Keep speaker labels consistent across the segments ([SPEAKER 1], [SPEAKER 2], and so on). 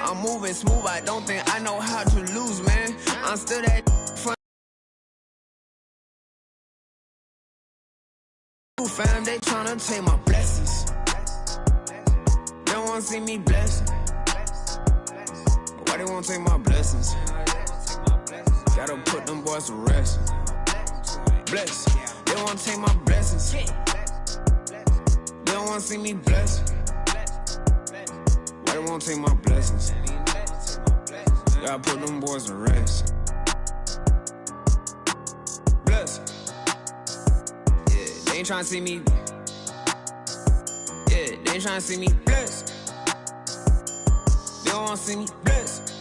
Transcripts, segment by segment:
[SPEAKER 1] I'm moving smooth, I don't think I know how to lose, man. I'm still that front. Fam, they tryna take my blessings. They don't wanna see me blessed. Why they wanna take my blessings? Gotta put them boys to rest. Bless. They wanna take my blessings. They don't wanna see me blessed. Why they wanna take my blessings? Gotta put them boys to rest. Bless. Yeah, they ain't tryna see me. Yeah, they ain't tryna see me blessed. They don't wanna see me blessed.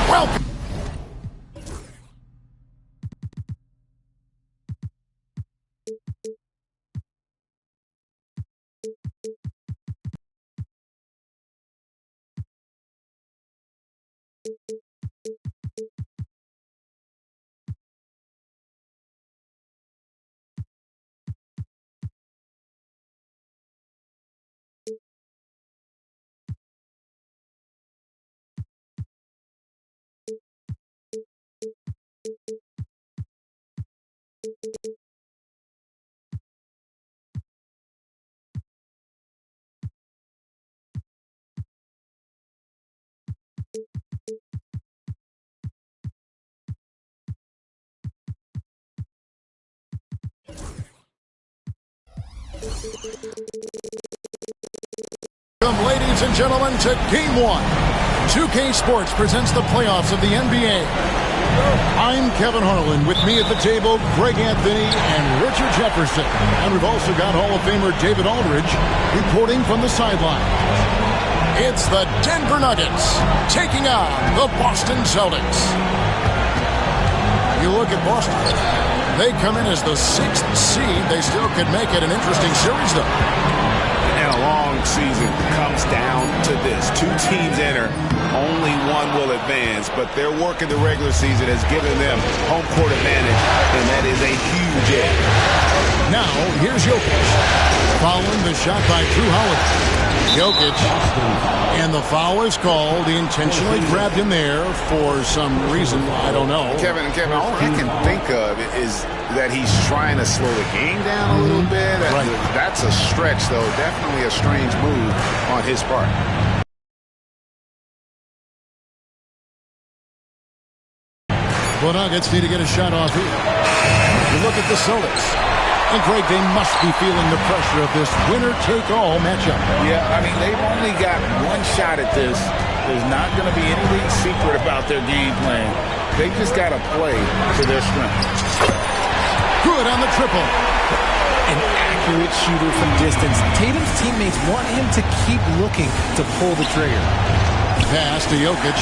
[SPEAKER 2] Welcome. Welcome, ladies and gentlemen, to Game 1. 2K Sports presents the playoffs of the NBA. I'm Kevin Harlan. With me at the table, Greg Anthony and Richard Jefferson. And we've also got Hall of Famer David Aldridge reporting from the sideline. It's the Denver Nuggets taking on the Boston Celtics. You look at Boston. They come in as the 6th seed. They still could make it an interesting series, though.
[SPEAKER 3] And a long season comes down to this. 2 teams enter. Only one will advance, but their work in the regular season has given them home court advantage, and that is a huge edge.
[SPEAKER 2] Now, here's Jokic. Following the shot by Drew Holiday. Jokic, and the foul is called. He intentionally grabbed him there for some reason. I don't know.
[SPEAKER 3] Kevin, all I can think of is that he's trying to slow the game down a little bit.
[SPEAKER 2] Right.
[SPEAKER 3] That's a stretch, though. Definitely a strange move on his part.
[SPEAKER 2] The Nuggets need to get a shot off here. You look at the Celtics. And, Greg, they must be feeling the pressure of this winner-take-all matchup.
[SPEAKER 3] Yeah, I mean, they've only got one shot at this. There's not going to be anything secret about their game plan. They just got to play to their strength.
[SPEAKER 2] Good on the triple.
[SPEAKER 4] An accurate shooter from distance. Tatum's teammates want him to keep looking to pull the trigger.
[SPEAKER 2] Pass to Jokic.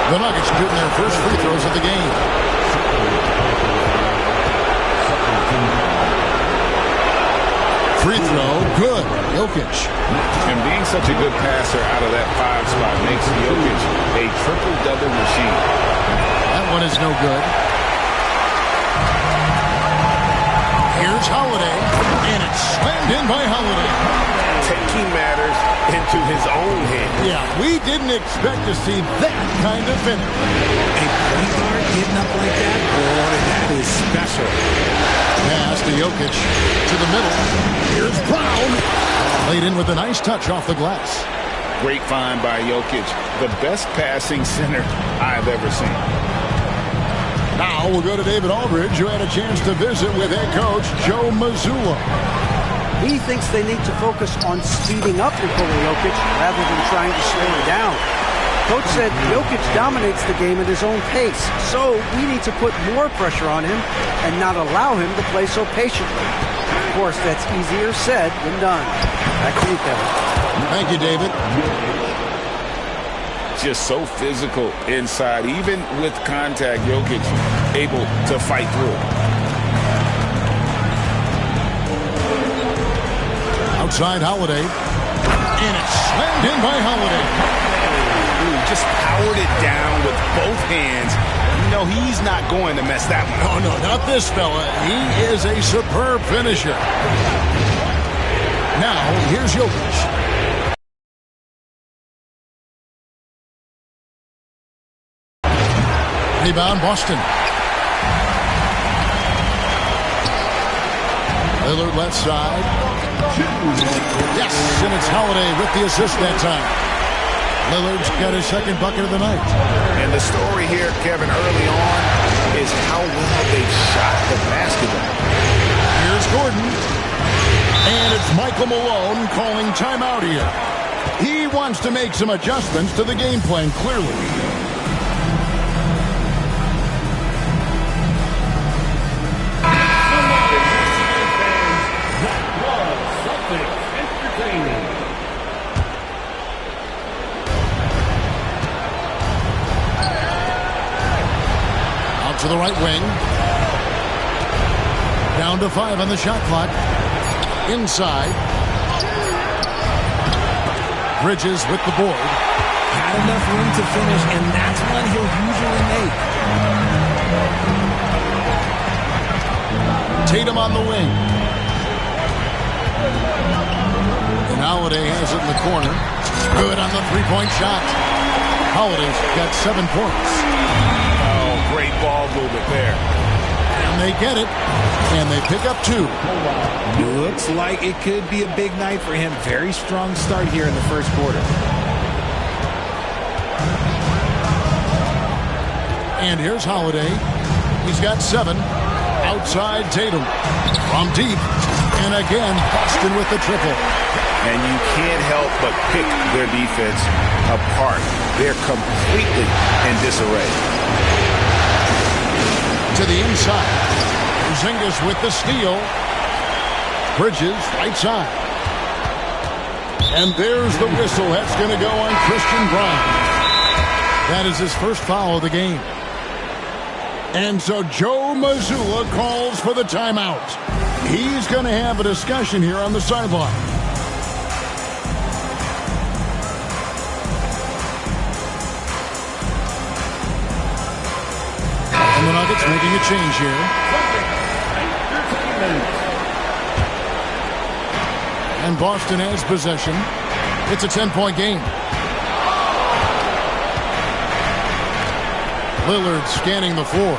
[SPEAKER 2] The Nuggets shooting their first free throws of the game. Free throw, good. Jokic.
[SPEAKER 3] And being such a good passer out of that 5 spot makes Jokic a triple-double machine.
[SPEAKER 2] That one is no good. Here's Holiday, and it's slammed in by Holiday.
[SPEAKER 3] Taking matters into his own hands.
[SPEAKER 2] Yeah, we didn't expect to see that kind of finish.
[SPEAKER 4] A point guard getting up like that, boy, that is special.
[SPEAKER 2] Pass to Jokic to the middle. Here's Brown. Laid in with a nice touch off the glass.
[SPEAKER 3] Great find by Jokic. The best passing center I've ever seen.
[SPEAKER 2] Now we'll go to David Aldridge, who had a chance to visit with head coach Joe Mazzulla.
[SPEAKER 5] He thinks they need to focus on speeding up Nikola Jokic rather than trying to slow him down. Coach said Jokic dominates the game at his own pace, so we need to put more pressure on him and not allow him to play so patiently. Of course, that's easier said than done. Back to you, Kevin.
[SPEAKER 2] Thank you, David.
[SPEAKER 3] Just so physical inside. Even with contact, Jokic able to fight through.
[SPEAKER 2] Outside Holiday. And it's slammed in by Holiday.
[SPEAKER 3] Ooh, just powered it down with both hands. You know, he's not going to mess that one up.
[SPEAKER 2] Oh, no, not this fella. He is a superb finisher. Now, here's Jokic. Rebound, Boston. Lillard left side. Yes, and it's Holiday with the assist that time. Lillard's got his second bucket of the night.
[SPEAKER 3] And the story here, Kevin, early on is how well they shot the basketball.
[SPEAKER 2] Here's Gordon. And it's Michael Malone calling timeout here. He wants to make some adjustments to the game plan, clearly. To the right wing. Down to 5 on the shot clock. Inside. Bridges with the board.
[SPEAKER 4] Had enough room to finish, and that's one he'll usually make.
[SPEAKER 2] Tatum on the wing. And Holiday has it in the corner. Good on the three-point shot. Holiday's got 7 points.
[SPEAKER 3] Great ball movement there.
[SPEAKER 2] And they get it. And they pick up 2.
[SPEAKER 4] Looks like it could be a big night for him. Very strong start here in the first quarter.
[SPEAKER 2] And here's Holiday. He's got 7. Outside Tatum. From deep. And again, Boston with the triple.
[SPEAKER 3] And you can't help but pick their defense apart. They're completely in disarray.
[SPEAKER 2] To the inside. Porzingis with the steal. Bridges right side. And there's the whistle. That's going to go on Christian Brown. That is his first foul of the game. And so Joe Mazzulla calls for the timeout. He's going to have a discussion here on the sideline. And the Nuggets making a change here. And Boston has possession. It's a 10-point game. Lillard scanning the floor.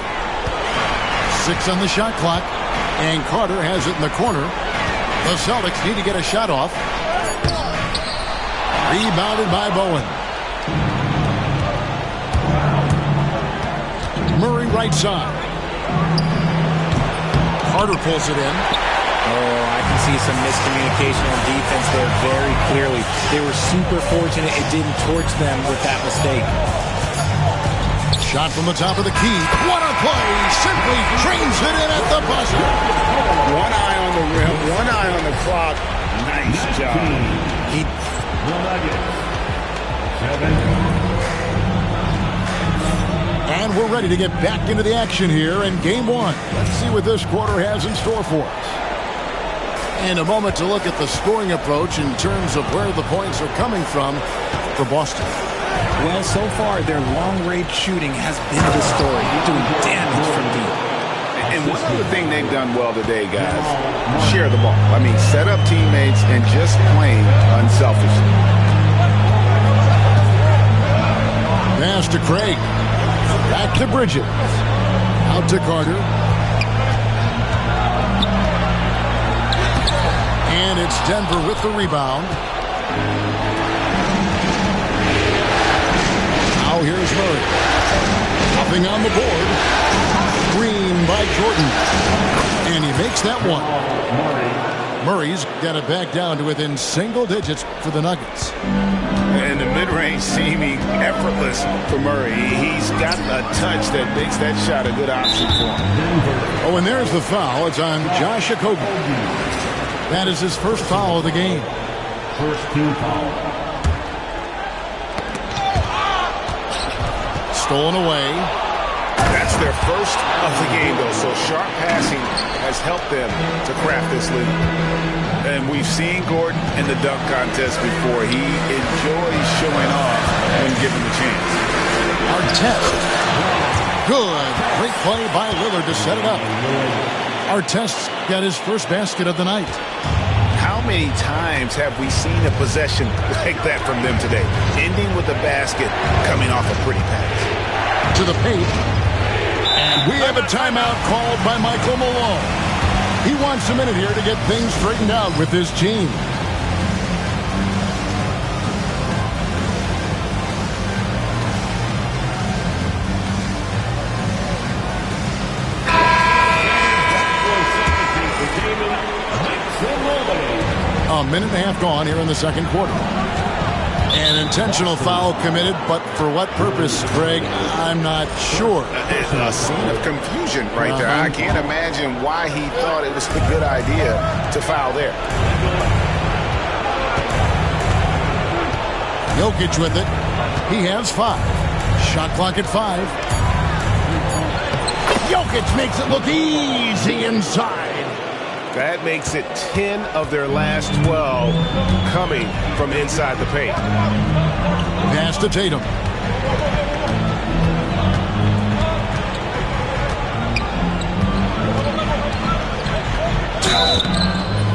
[SPEAKER 2] 6 on the shot clock. And Carter has it in the corner. The Celtics need to get a shot off. Rebounded by Bowen. Murray right side. Carter pulls it in.
[SPEAKER 4] Oh, I can see some miscommunication on defense there very clearly. They were super fortunate it didn't torch them with that mistake.
[SPEAKER 2] Shot from the top of the key. What a play! Simply trains it in at the buzzer.
[SPEAKER 3] One eye on the rim, one eye on the clock. Nice job.
[SPEAKER 2] And we're ready to get back into the action here in game one. Let's see what this quarter has in store for us. And a moment to look at the scoring approach in terms of where the points are coming from for Boston.
[SPEAKER 4] Well, so far, their long-range shooting has been the story, doing damage from deep.
[SPEAKER 3] And one other thing they've done well today, guys, share the ball. I mean, set up teammates and just plain unselfishly.
[SPEAKER 2] Pass to Craig. Back to Bridges. Out to Carter. And it's Denver with the rebound. Now here's Murray. Hopping on the board. Green by Jordan. And he makes that one. Murray's got it back down to within single digits for the Nuggets.
[SPEAKER 3] And the mid-range seeming effortless for Murray. He's got a touch that makes that shot a good option for him.
[SPEAKER 2] Oh, and there's the foul. It's on Josh Okogie. That is his first foul of the game.
[SPEAKER 6] First team foul.
[SPEAKER 2] Stolen away.
[SPEAKER 3] That's their first of the game, though. So sharp passing has helped them to craft this lead. And we've seen Gordon in the dunk contest before. He enjoys showing off when given the chance.
[SPEAKER 2] Our test. Good. Great play by Lillard to set it up. Artest got his first basket of the night.
[SPEAKER 3] How many times have we seen a possession like that from them today? Ending with a basket, coming off a pretty pass.
[SPEAKER 2] To the paint. And we have a timeout called by Michael Malone. He wants a minute here to get things straightened out with his team. A minute and a half gone here in the second quarter. An intentional foul committed, but for what purpose, Greg, I'm not sure.
[SPEAKER 3] A scene of confusion right there. I can't imagine why he thought it was a good idea to foul there.
[SPEAKER 2] Jokic with it. He has 5. Shot clock at 5. Jokic makes it look easy inside.
[SPEAKER 3] That makes it 10 of their last 12 coming from inside the paint.
[SPEAKER 2] Pass to Tatum.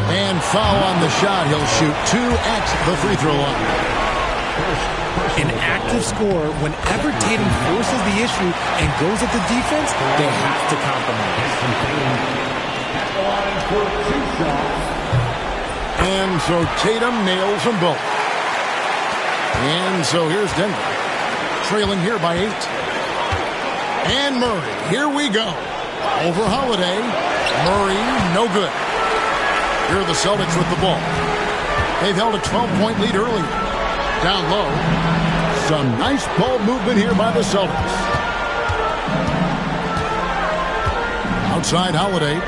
[SPEAKER 2] And foul on the shot. He'll shoot 2 at the free throw line.
[SPEAKER 4] An active scorer, whenever Tatum forces the issue and goes at the defense, they have to compromise.
[SPEAKER 2] And so Tatum nails them both. And so here's Denver, trailing here by 8. And Murray, here we go. Over Holiday. Murray, no good. Here are the Celtics with the ball. They've held a 12-point lead early. Down low. Some nice ball movement here by the Celtics. Outside Holiday.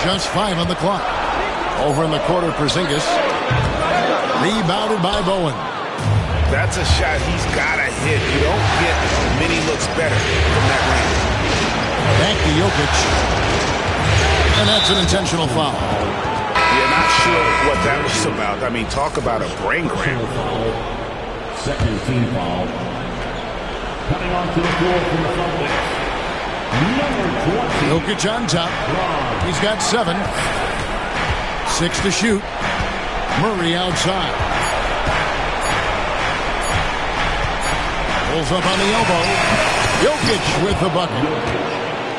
[SPEAKER 2] Just 5 on the clock. Over in the corner, Porzingis. Rebounded by Bowen.
[SPEAKER 3] That's a shot he's got to hit. You don't get many looks better from that range.
[SPEAKER 2] Back to Jokic. And that's an intentional foul.
[SPEAKER 3] Yeah, not sure what that was about. I mean, talk about a brain cramp.
[SPEAKER 6] Second team foul. Coming onto the floor from the Celtics. Number 20.
[SPEAKER 2] Jokic on top. He's got 7. 6 to shoot. Murray outside. Pulls up on the elbow. Jokic with the bucket.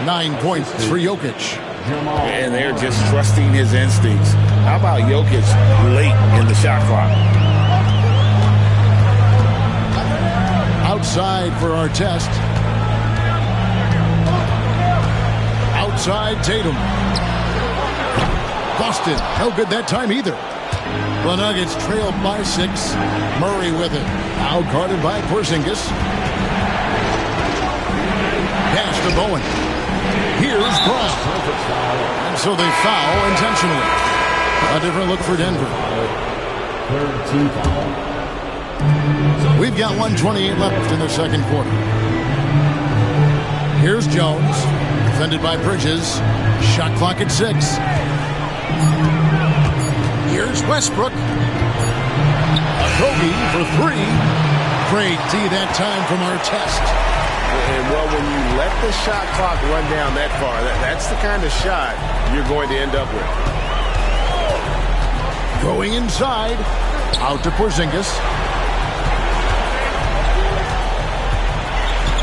[SPEAKER 2] 9 points for Jokic.
[SPEAKER 3] And they're just trusting his instincts. How about Jokic late in the shot clock?
[SPEAKER 2] Outside for our test. outside, Tatum. Boston, no good that time either. The Nuggets trailed by 6. Murray with it. Now guarded by Porzingis. Pass to Bowen. Here's Brown. And so they foul intentionally. A different look for Denver.
[SPEAKER 6] Third team foul.
[SPEAKER 2] We've got 1:28 left in the second quarter. Here's Jones. Defended by Bridges. Shot clock at 6. Here's Westbrook. Kobe for 3. Great D that time from Artest.
[SPEAKER 3] And, well, when you let the shot clock run down that far, that's the kind of shot you're going to end up with.
[SPEAKER 2] Going inside. Out to Porzingis.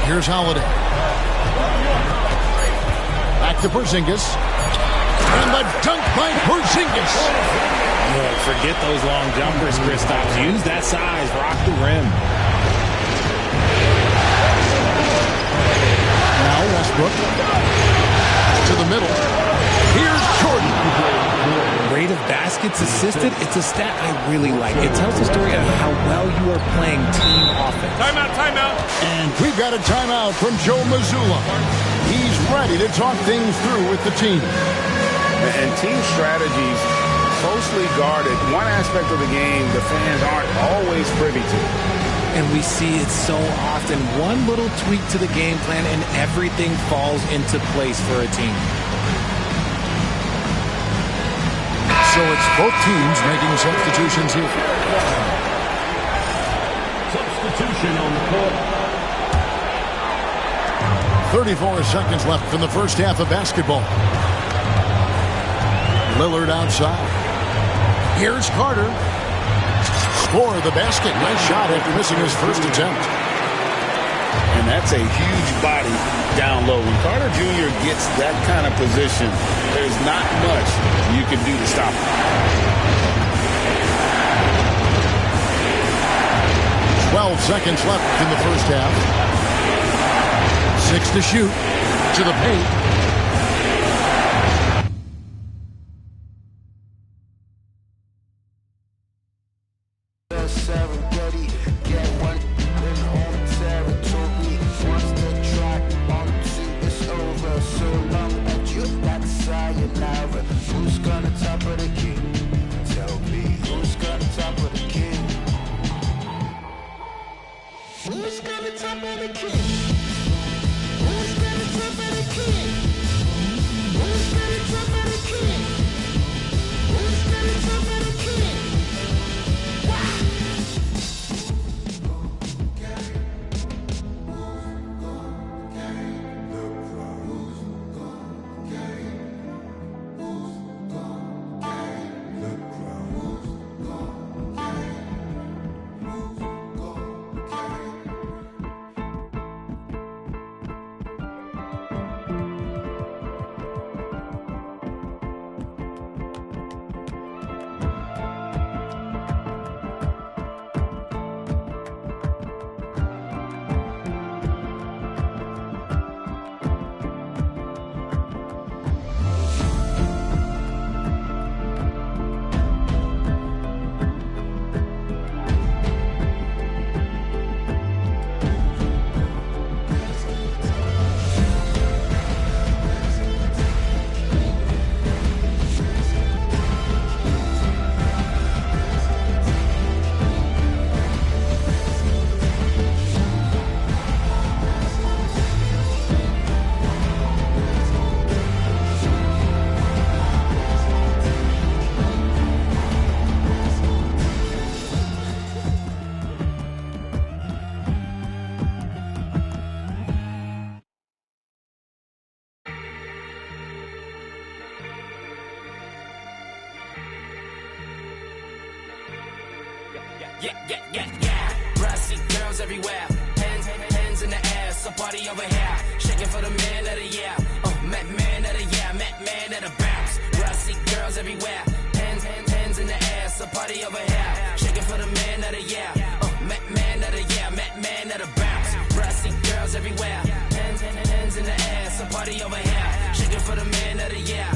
[SPEAKER 2] Here's Holiday. Back to Porzingis. And the dunk by Porzingis.
[SPEAKER 4] Look, forget those long jumpers, Kristaps. Use that size. Rock the rim.
[SPEAKER 2] Now Westbrook. To the middle. Here's Jordan.
[SPEAKER 4] Rate of baskets assisted, it's a stat I really like. It tells the story of how well you are playing team offense.
[SPEAKER 3] Timeout.
[SPEAKER 2] And we've got a timeout from Joe Mazzulla. He's ready to talk things through with the team.
[SPEAKER 3] And team strategies closely guarded. One aspect of the game the fans aren't always privy to.
[SPEAKER 4] And we see it so often. One little tweak to the game plan and everything falls into place for a team.
[SPEAKER 2] So it's both teams making substitutions here.
[SPEAKER 6] Substitution on the court.
[SPEAKER 2] 34 seconds left in the first half of basketball. Lillard outside. Here's Carter. Score the basket. Nice shot after missing his first attempt.
[SPEAKER 3] And that's a huge body down low. When Carter Jr. gets that kind of position, there's not much you can do to stop him.
[SPEAKER 2] 12 seconds left in the first half. 6 to shoot. To the paint.
[SPEAKER 1] Yeah. Brassy girls everywhere. Hands in the air. Somebody over here. Shaking for the man of the year. Man of the year. Man of the bounce. Brassy girls everywhere. Hands in the air. Somebody over here. Shaking for the man of the year. Man of the year. Man of the bounce. Brassy girls everywhere. Hands in the air. Somebody over here. Chicken for the man of the year.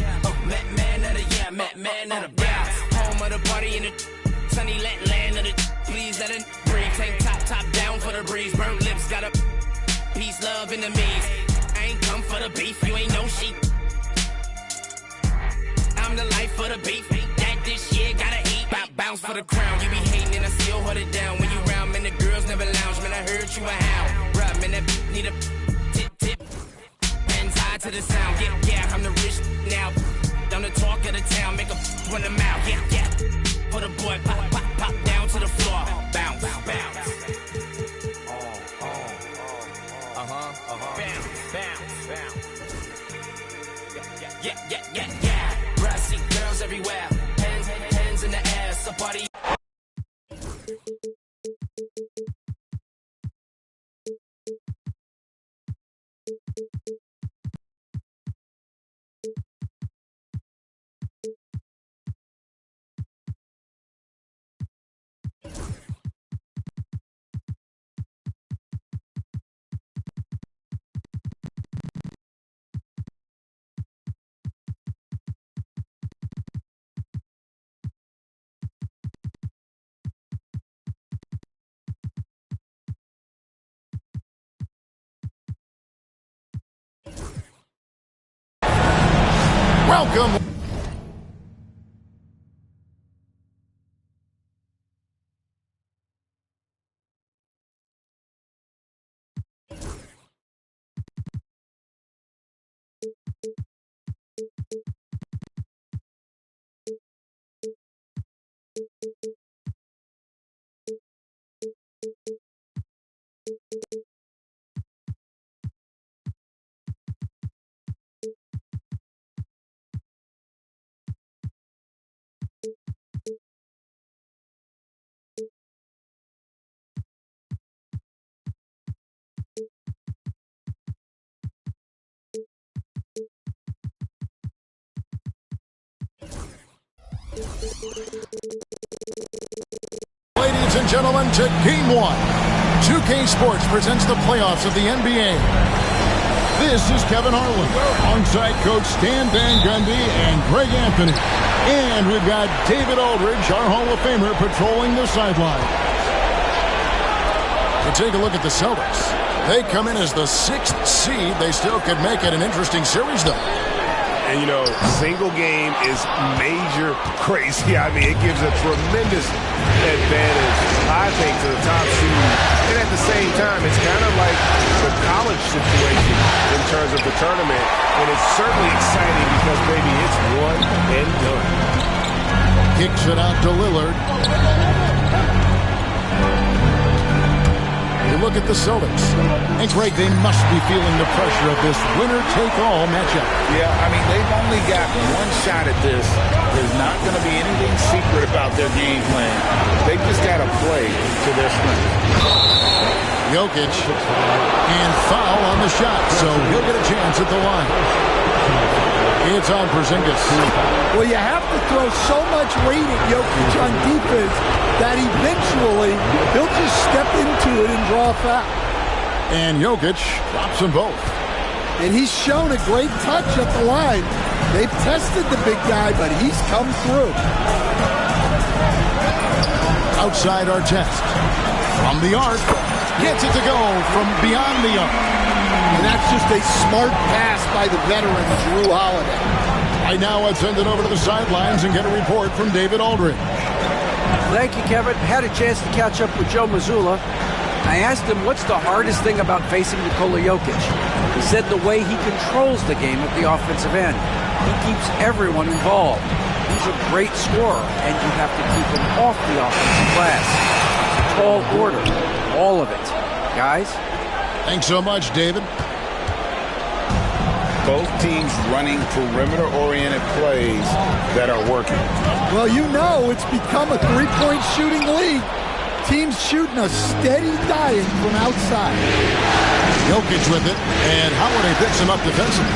[SPEAKER 1] Man of the year, man of the bounce. Home of the party in the sunny land of the please let it breathe. Tank top down for the breeze. Burnt lips got a peace, love, enemies. I ain't come for the beef, you ain't no sheep. I'm the life for the beef. That this year gotta eat. Bounce for the crown. You be hating and I still hold it down. When you round, man, the girls never lounge. Man, I heard you a hound. Bruh, man, that need a tip. Hands high to the sound. Yeah, I'm the rich now. I'm the talk of the town. Make a run them out. Yeah. For the boy, pop down to the floor. Bounce. Bounce. Yeah. Bruh, I see girls everywhere. Hands in the air. Somebody.
[SPEAKER 2] Welcome. Ladies and gentlemen, to Game 1. 2K Sports presents the playoffs of the NBA. This is Kevin Harlan, alongside Coach Stan Van Gundy and Greg Anthony. And we've got David Aldridge, our Hall of Famer, patrolling the sideline. To take a look at the Celtics, they come in as the 6th seed. They still could make it an interesting series, though.
[SPEAKER 3] And, you know, single game is major crazy. I mean, it gives a tremendous advantage, I think, to the top seed. And at the same time, it's kind of like the college situation in terms of the tournament. And it's certainly exciting because, baby, it's one and done.
[SPEAKER 2] Kicks it out to Lillard. You look at the Celtics. And Greg, they must be feeling the pressure of this winner-take-all matchup.
[SPEAKER 7] Yeah, I mean, they've only got one shot at this. There's not going to be anything secret about their game plan. They've just got to play to their strength.
[SPEAKER 2] Jokic, and foul on the shot, so he'll get a chance at the line. It's on Porzingis.
[SPEAKER 8] Well, you have to throw so much weight at Jokic on defense that eventually he'll just step into it and draw a foul.
[SPEAKER 2] And Jokic drops them both.
[SPEAKER 8] And he's shown a great touch at the line. They've tested the big guy, but he's come through.
[SPEAKER 2] Outside our test. From the arc. Gets it to go from beyond the arc.
[SPEAKER 8] And that's just a smart pass by the veteran, Drew Holiday.
[SPEAKER 2] Right now, I'd send it over to the sidelines and get a report from David Aldridge.
[SPEAKER 5] Thank you, Kevin. Had a chance to catch up with Joe Mazzulla. I asked him what's the hardest thing about facing Nikola Jokic. He said the way he controls the game at the offensive end. He keeps everyone involved. He's a great scorer, and you have to keep him off the offensive glass. It's a tall order, all of it. Guys?
[SPEAKER 2] Thanks so much, David.
[SPEAKER 7] Both teams running perimeter-oriented plays that are working.
[SPEAKER 8] Well, you know it's become a three-point shooting league. Teams shooting a steady diet from outside.
[SPEAKER 2] Jokic with it, and Holiday picks him up defensively.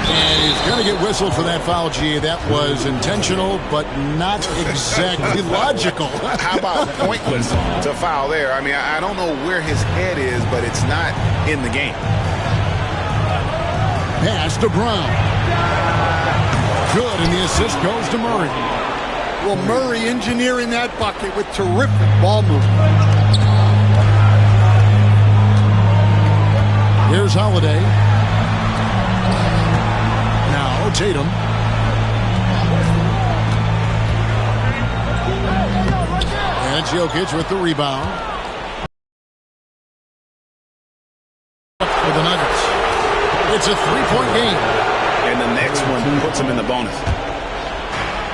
[SPEAKER 2] And he's going to get whistled for that foul, G. That was intentional, but not exactly logical.
[SPEAKER 3] How about pointless to foul there? I mean, I don't know where his head is, but it's not in the game.
[SPEAKER 2] pass to Brown. Good, and the assist goes to Murray.
[SPEAKER 8] Well, Murray engineering that bucket with terrific ball movement.
[SPEAKER 2] Here's Holiday. Now Tatum. And it's Jokic with the rebound. For the Nuggets. It's a three-point game.
[SPEAKER 3] And the next one puts him in the bonus.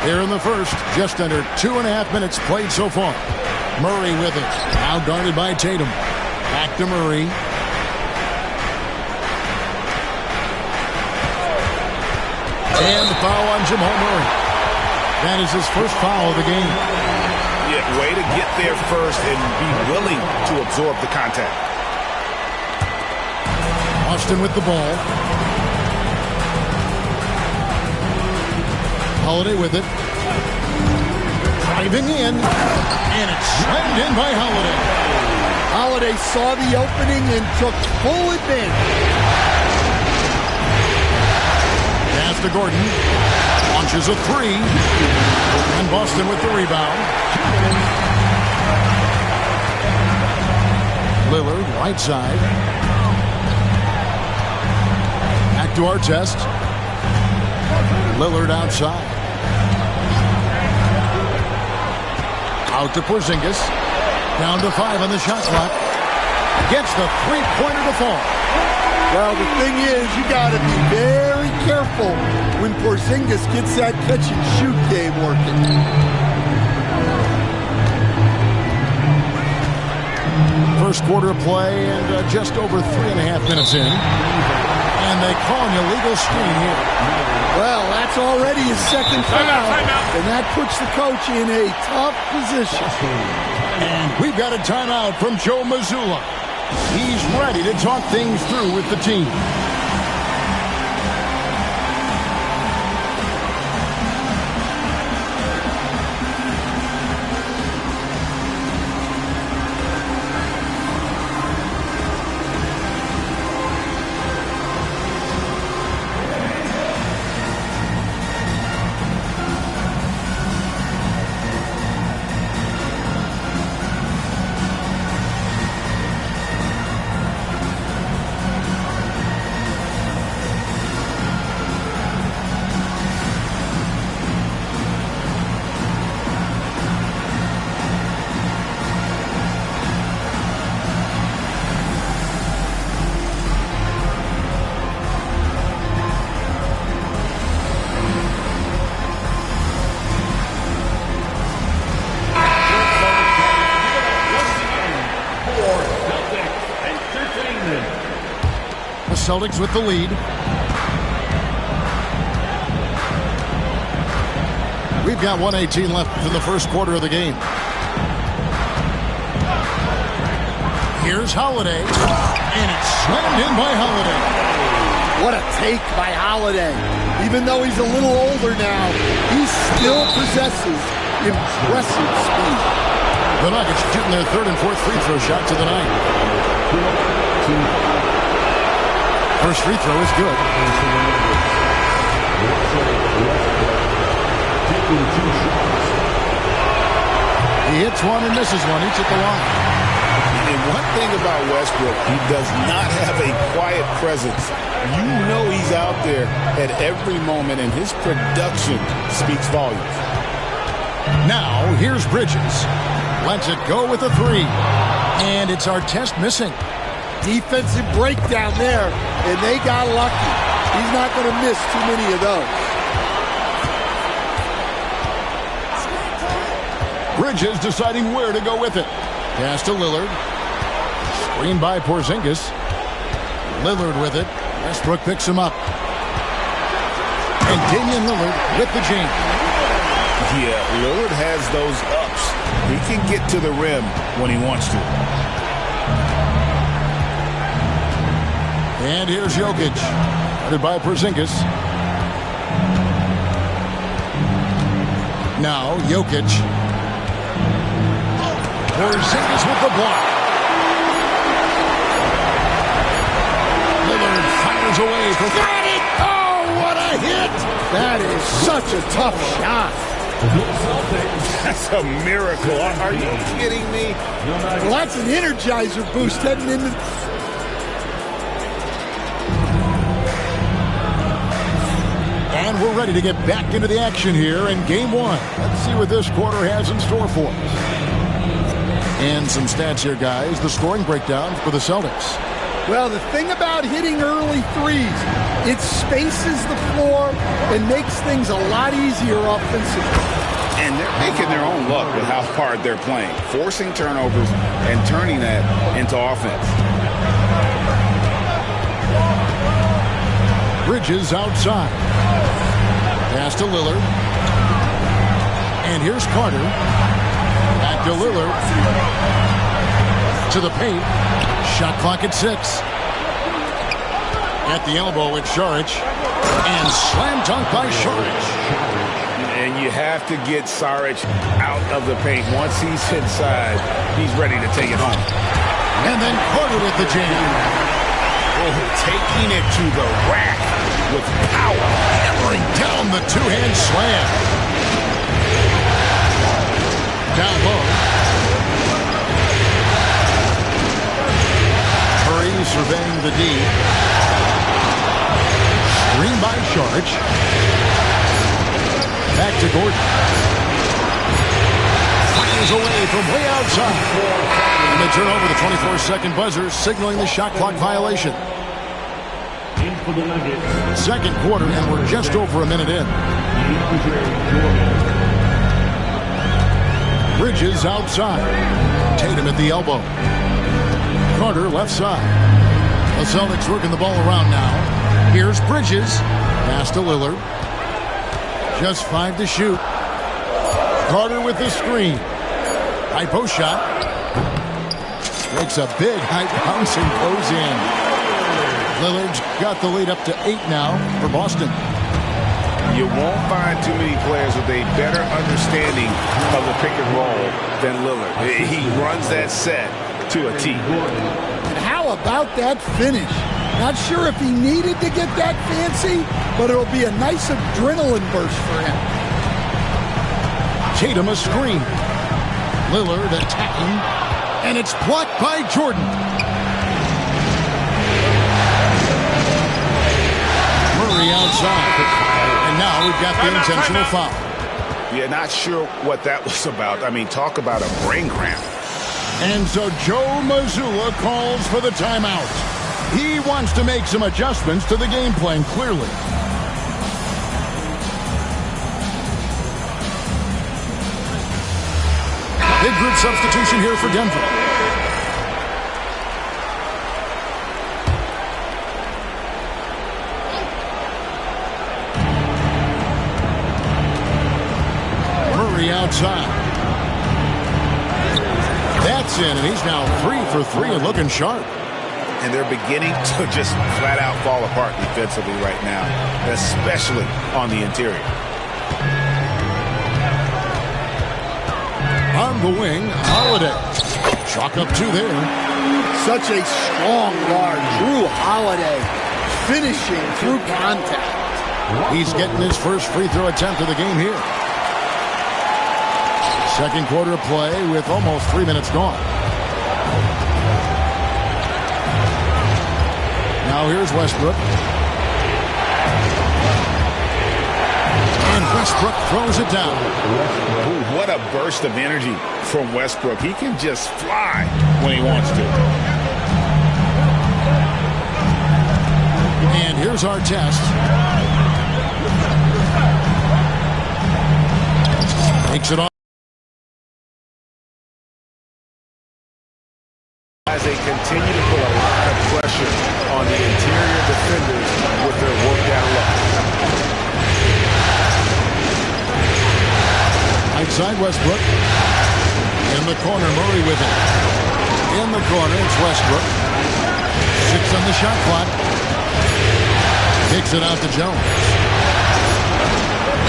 [SPEAKER 2] Here in the first, just under 2.5 minutes played so far. Murray with it. Now guarded by Tatum. Back to Murray. And the foul on Jamal Murray. That is his first foul of the game.
[SPEAKER 3] Yeah, way to get there first and be willing to absorb the contact.
[SPEAKER 2] Austin with the ball. Holiday with it. Driving in. And it's slammed in by Holiday.
[SPEAKER 8] Holiday saw the opening and took full advantage.
[SPEAKER 2] Pass to Gordon. Launches a three. And Boston with the rebound. Lillard, right side. Back to Artest. Lillard outside. Out to Porzingis. Down to 5 on the shot clock. Gets the three-pointer to fall.
[SPEAKER 8] Well, the thing is, you got to be very careful when Porzingis gets that catch-and-shoot game working.
[SPEAKER 2] First quarter play and just over 3.5 minutes in. And they call an illegal screen here.
[SPEAKER 8] Well, that's already his second foul, and that puts the coach in a tough position.
[SPEAKER 2] And we've got a timeout from Joe Mazzulla. He's ready to talk things through with the team. Celtics with the lead. We've got 1:18 left in the first quarter of the game. Here's Holiday. And it's slammed in by Holiday.
[SPEAKER 8] What a take by Holiday. Even though he's a little older now, he still possesses impressive speed.
[SPEAKER 2] The Nuggets shooting their third and fourth free throw shots of the night. First free throw is good. He hits one and misses one each at the line.
[SPEAKER 3] And one thing about Westbrook, he does not have a quiet presence. You know he's out there at every moment, and his production speaks volumes.
[SPEAKER 2] Now, here's Bridges. Lets it go with a three. And it's Artest missing.
[SPEAKER 8] Defensive breakdown there, and they got lucky. He's not going to miss too many of those.
[SPEAKER 2] Bridges deciding where to go with it. Pass to Lillard. Screen by Porzingis. Lillard with it. Westbrook picks him up. And Damian Lillard with the jam.
[SPEAKER 3] Yeah, Lillard has those ups. He can get to the rim when he wants to.
[SPEAKER 2] And here's Jokic. Guarded by Porzingis. Now, Jokic. Porzingis with the block. Lillard fires away for... Got it!
[SPEAKER 8] it! That is such a tough shot.
[SPEAKER 7] That's a miracle. Are you kidding me?
[SPEAKER 8] Well, that's an energizer boost heading into...
[SPEAKER 2] And we're ready to get back into the action here in Game 1. Let's see what this quarter has in store for us. And some stats here, guys. The scoring breakdown for the Celtics.
[SPEAKER 8] Well, the thing about hitting early threes, it spaces the floor and makes things a lot easier offensively.
[SPEAKER 7] And they're making their own luck with how hard they're playing, forcing turnovers and turning that into offense.
[SPEAKER 2] Bridges outside. Pass to Lillard. And here's Carter. Back to Lillard. To the paint. Shot clock at 6. At the elbow with Saric. And slam dunk by Saric.
[SPEAKER 7] And you have to get Saric out of the paint. Once he's inside, he's ready to take it home.
[SPEAKER 2] And then Carter with the jam.
[SPEAKER 7] Oh, taking it to the rack with power.
[SPEAKER 2] Hammering down the two-hand slam. Down low. Curry surveying the D. Screen by Saric. Back to Gordon. Fires away from way outside. And they turn over the 24-second buzzer, signaling the shot clock violation. Second quarter, and we're just over a minute in. Bridges outside. Tatum at the elbow. Carter left side. The Celtics working the ball around now. Here's Bridges. Pass to Lillard. Just 5 to shoot. Carter with the screen. High post shot. Makes a big high bounce and goes in. Lillard's got the lead up to 8 now for Boston.
[SPEAKER 7] You won't find too many players with a better understanding of the pick and roll than Lillard. He runs that set to a T.
[SPEAKER 8] And how about that finish? Not sure if he needed to get that fancy, but it'll be a nice adrenaline burst for him.
[SPEAKER 2] Tatum a screen. Lillard attacking, and it's blocked by Jordan. Murray outside. And now we've got the intentional foul.
[SPEAKER 7] Yeah, not sure what that was about. I mean, talk about a brain cramp.
[SPEAKER 2] And so Joe Mazzulla calls for the timeout. He wants to make some adjustments to the game plan, clearly. Big group substitution here for Denver. Murray outside. That's in, and he's now 3 for 3 and looking sharp.
[SPEAKER 7] And they're beginning to just flat out fall apart defensively right now, especially on the interior.
[SPEAKER 2] On the wing, Holiday. Chalk up 2 there.
[SPEAKER 8] Such a strong guard. Drew Holiday finishing through contact.
[SPEAKER 2] He's getting his first free throw attempt of the game here. Second quarter of play with almost 3 minutes gone. Now here's Westbrook. And Westbrook throws it down.
[SPEAKER 7] Ooh, what a burst of energy from Westbrook. He can just fly when he wants to.
[SPEAKER 2] And here's our test. Takes it off.
[SPEAKER 7] As they continue to put a lot of pressure on the interior defenders with their workout look.
[SPEAKER 2] Outside Westbrook. In the corner, Murray with it. In the corner, it's Westbrook. 6 on the shot clock. Kicks it out to Jones.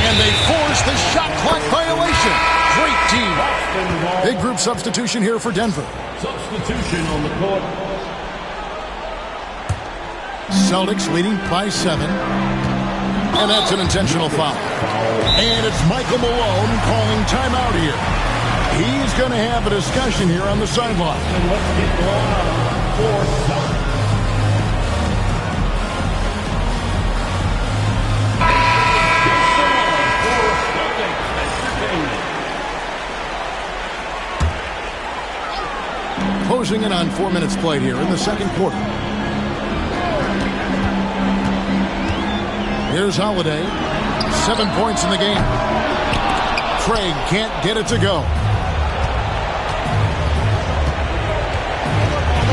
[SPEAKER 2] And they force the shot clock violation. Great team. Big group substitution here for Denver.
[SPEAKER 6] Substitution on the court.
[SPEAKER 2] Celtics leading by 7. And that's an intentional foul. And it's Michael Malone calling timeout here. He's going to have a discussion here on the sideline.
[SPEAKER 6] And let's get going for Celtics.
[SPEAKER 2] Closing in on 4 minutes played here in the second quarter. Here's Holiday. 7 points in the game. Craig can't get it to go.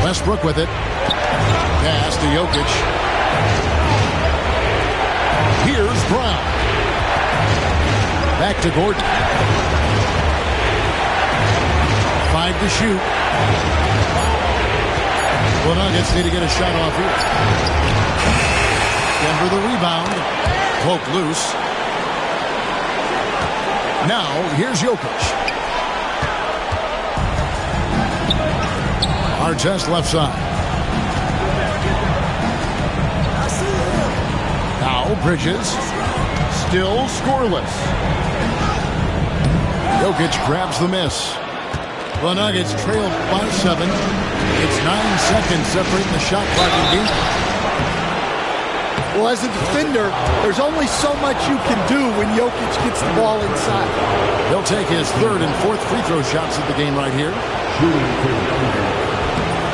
[SPEAKER 2] Westbrook with it. Pass to Jokic. Here's Brown. Back to Gordon. 5 to shoot. The Nuggets need to get a shot off here. Denver the rebound. Poke loose. Now, here's Jokic. Artest left side. Now, Bridges. Still scoreless. Jokic grabs the miss. The Nuggets trail by 7. It's 9 seconds separating the shot clock and game.
[SPEAKER 8] Well, as a defender, there's only so much you can do when Jokic gets the ball inside.
[SPEAKER 2] He'll take his third and fourth free throw shots of the game right here.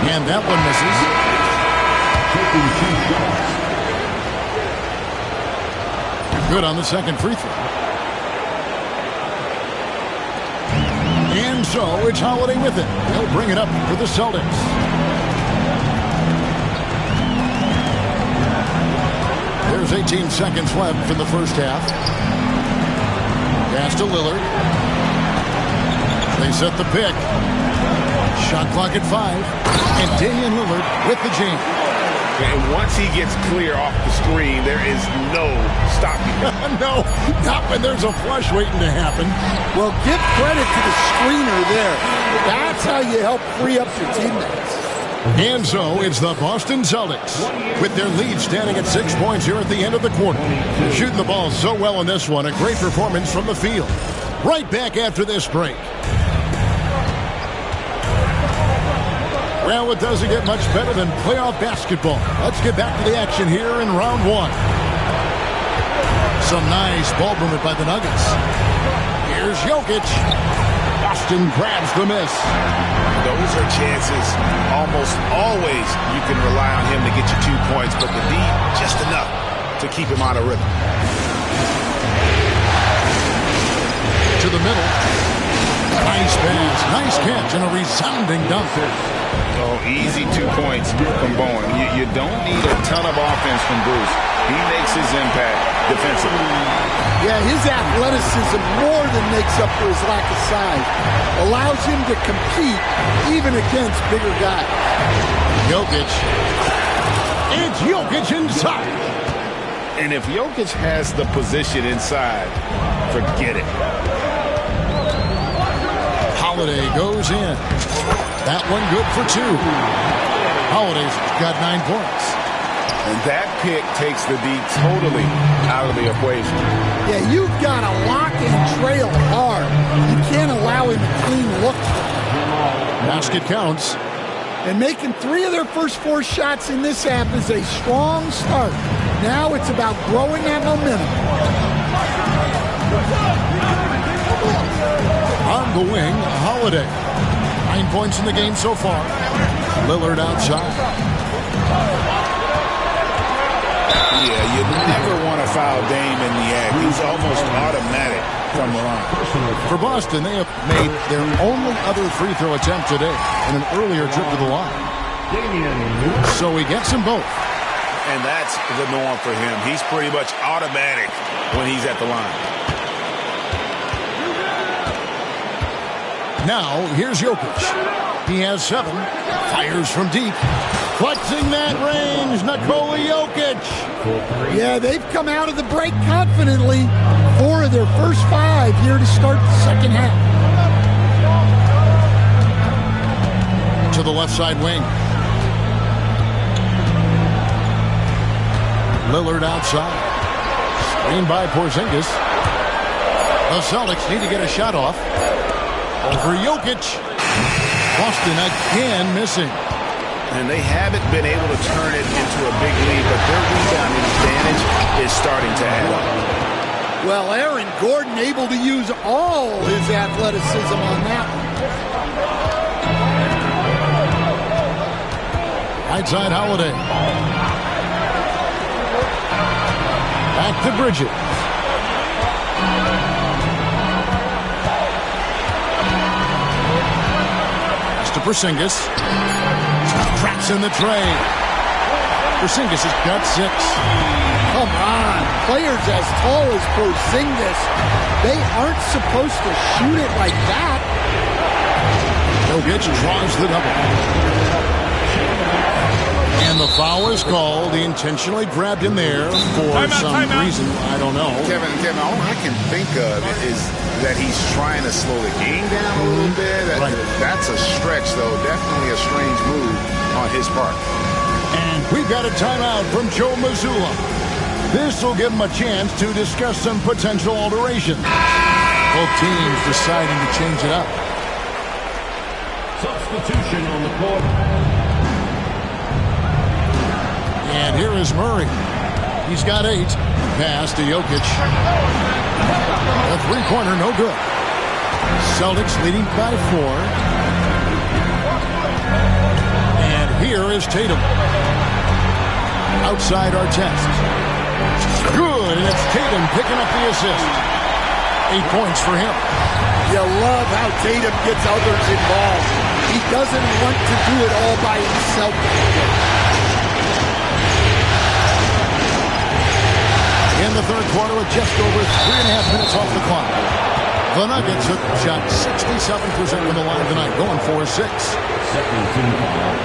[SPEAKER 2] And that one misses. Good on the second free throw. And so it's Holiday with it. He'll bring it up for the Celtics. There's 18 seconds left in the first half. Pass to Lillard. They set the pick. Shot clock at 5. And Damian Lillard with the jam.
[SPEAKER 7] And once he gets clear off the screen, there is no stopping him.
[SPEAKER 2] No, not when there's a flush waiting to happen.
[SPEAKER 8] Well, give credit to the screener there. That's how you help free up your teammates.
[SPEAKER 2] And so it's the Boston Celtics with their lead standing at 6 points here at the end of the quarter. Shooting the ball so well in this one. A great performance from the field. Right back after this break. Well, it doesn't get much better than playoff basketball. Let's get back to the action here in round 1. Some nice ball movement by the Nuggets. Here's Jokic. Boston grabs the miss.
[SPEAKER 7] Those are chances. Almost always you can rely on him to get you 2 points, but the D just enough to keep him out of rhythm.
[SPEAKER 2] To the middle. Nice pass, nice catch, and a resounding dunk.
[SPEAKER 7] Oh, easy 2 points from Bowen. You don't need a ton of offense from Bruce. He makes his impact defensively.
[SPEAKER 8] Yeah, his athleticism more than makes up for his lack of size. Allows him to compete even against bigger guys.
[SPEAKER 2] Jokic. It's Jokic inside.
[SPEAKER 7] And if Jokic has the position inside, forget it.
[SPEAKER 2] Holiday goes in. That one good for 2. Holiday's got 9 points.
[SPEAKER 7] And that pick takes the D totally out of the equation.
[SPEAKER 8] Yeah, you've got to lock and trail hard. You can't allow him a clean look.
[SPEAKER 2] Basket counts.
[SPEAKER 8] And making 3 of their first 4 shots in this half is a strong start. Now it's about growing that momentum.
[SPEAKER 2] On the wing, Holiday. 9 points in the game so far. Lillard outside.
[SPEAKER 7] Yeah, you never want to foul Dame in the act. He's almost automatic from the line.
[SPEAKER 2] For Boston, they have made their only other free throw attempt today in an earlier trip to the line. So he gets them both.
[SPEAKER 7] And that's the norm for him. He's pretty much automatic when he's at the line.
[SPEAKER 2] Now, here's Jokic. He has 7. Fires from deep. Flexing that range, Nikola Jokic.
[SPEAKER 8] Yeah, they've come out of the break confidently. 4 of their first 5 here to start the second half.
[SPEAKER 2] To the left side wing. Lillard outside. Screen by Porzingis. The Celtics need to get a shot off. Over Jokic. Boston again missing.
[SPEAKER 3] And they haven't been able to turn it into a big lead, but their rebounding advantage is starting to add up.
[SPEAKER 8] Well, Aaron Gordon able to use all his athleticism on that one.
[SPEAKER 2] Right side Holiday. Back to Bridges. Pass to Porzingis. Traps in the tray. Porzingis has got 6.
[SPEAKER 8] Come on. Players as tall as Porzingis, they aren't supposed to shoot it like that.
[SPEAKER 2] Jokic draws the double. And the foul is called. He intentionally grabbed him there for some reason. I don't know.
[SPEAKER 3] Kevin, all I can think of is that he's trying to slow the game down a little bit. That's a stretch, though. Definitely a strange move on his part.
[SPEAKER 2] And we've got a timeout from Joe Mazzulla. This will give him a chance to discuss some potential alterations. Both teams deciding to change it up.
[SPEAKER 6] Substitution on the court.
[SPEAKER 2] And here is Murray. He's got 8. Pass to Jokic. A three-pointer, no good. Celtics leading by 4. And here is Tatum. Outside our test. Good, and it's Tatum picking up the assist. 8 points for him.
[SPEAKER 8] You love how Tatum gets others involved. He doesn't want to do it all by himself.
[SPEAKER 2] In the third quarter with just over 3.5 minutes off the clock. The Nuggets have shot 67% from the line tonight, going for 6.
[SPEAKER 6] Second team foul.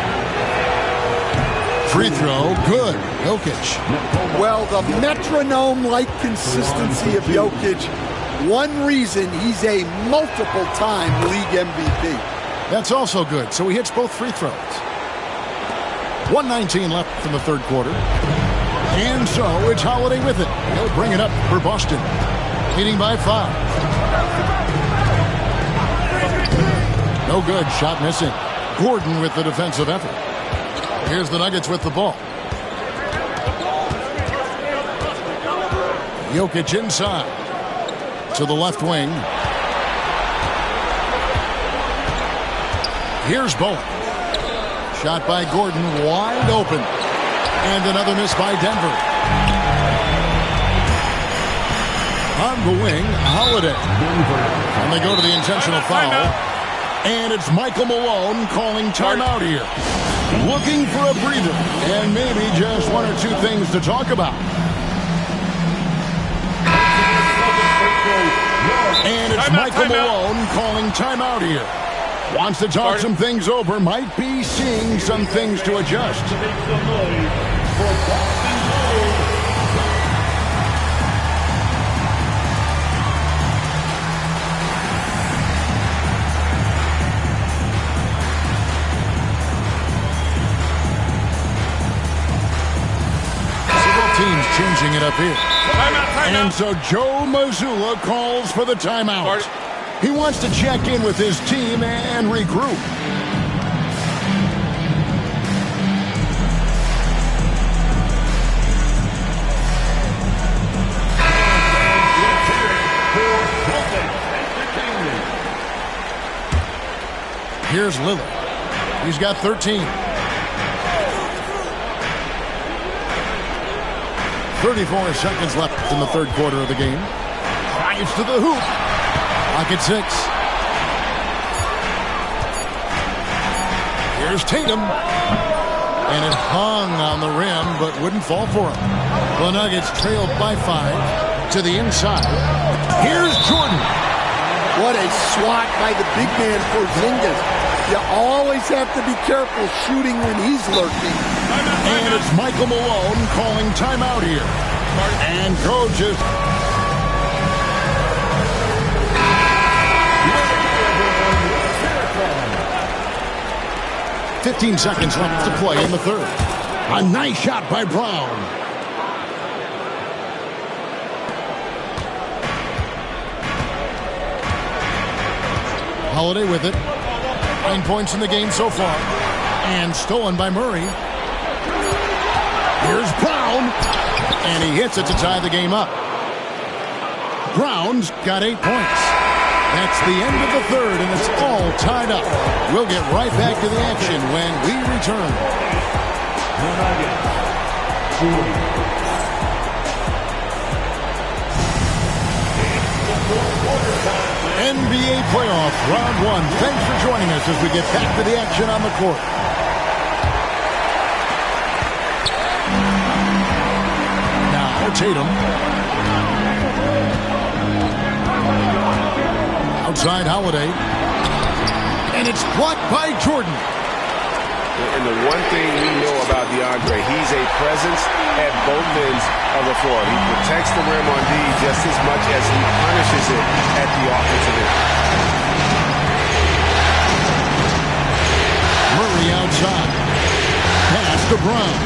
[SPEAKER 2] Free throw, good. Jokic.
[SPEAKER 8] Well, the metronome-like consistency of Jokic, one reason he's a multiple-time league MVP.
[SPEAKER 2] That's also good. So he hits both free throws. 1:19 left in the third quarter. And so it's Holiday with it. He'll bring it up for Boston. Leading by 5. No good. Shot missing. Gordon with the defensive effort. Here's the Nuggets with the ball. Jokic inside. To the left wing. Here's Bowen. Shot by Gordon. Wide open. And another miss by Denver. On the wing, Holiday. And they go to the intentional foul. And it's Michael Malone calling timeout here. Looking for a breather. And maybe just 1 or 2 things to talk about. And it's Michael Malone calling timeout here. Wants to talk some things over. Might be seeing some things to adjust. Teams changing it up here. And so Joe Mazzulla calls for the timeout. He wants to check in with his team and regroup. Here's Lillard. He's got 13. 34 seconds left in the third quarter of the game. Drives to the hoop. Pocket 6. Here's Tatum. And it hung on the rim, but wouldn't fall for him. The Nuggets trailed by 5 to the inside. Here's Jordan.
[SPEAKER 8] What a swat by the big man Porzingis. You always have to be careful shooting when he's lurking.
[SPEAKER 2] And it's Michael Malone calling timeout here. And coaches. "15 seconds left to play in the third. A nice shot by Brown. Holiday with it. 9 points in the game so far. And stolen by Murray. Here's Brown. And he hits it to tie the game up. Brown's got 8 points. That's the end of the third, and it's all tied up. We'll get right back to the action when we return. NBA playoff round one. Thanks for joining us as we get back to the action on the court. Now Tatum. Outside Holiday. And it's blocked by Jordan.
[SPEAKER 3] And the one thing we know about DeAndre, he's a presence at both ends of the floor. He protects the rim on D just as much as he punishes it at the offensive end.
[SPEAKER 2] Murray outside. Pass to Brown.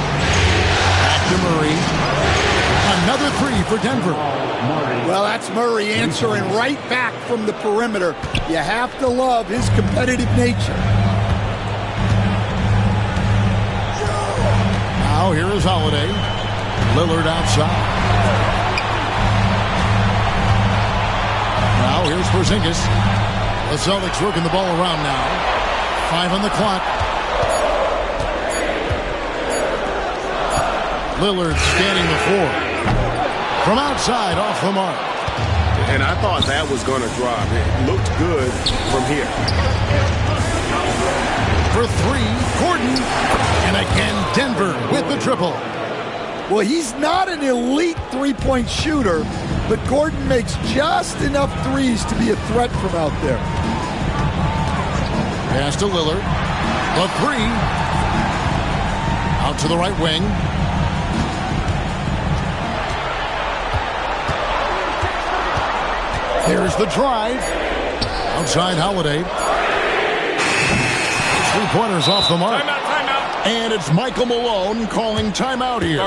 [SPEAKER 2] Back to Murray. Another three for Denver.
[SPEAKER 8] Well, that's Murray answering right back from the perimeter. You have to love his competitive nature.
[SPEAKER 2] Now here is Holiday. Lillard outside. Now here's Porzingis. The Celtics working the ball around now. 5 on the clock. Lillard scanning the floor. From outside, off the mark.
[SPEAKER 3] And I thought that was going to drop. It looked good from here.
[SPEAKER 2] For three, Gordon. And again, Denver with the triple.
[SPEAKER 8] Well, he's not an elite three-point shooter, but Gordon makes just enough threes to be a threat from out there.
[SPEAKER 2] Pass to Lillard. The three. Out to the right wing. Here's the drive. Outside Holiday. 3-pointers off the mark.
[SPEAKER 7] Timeout.
[SPEAKER 2] And it's Michael Malone calling timeout here.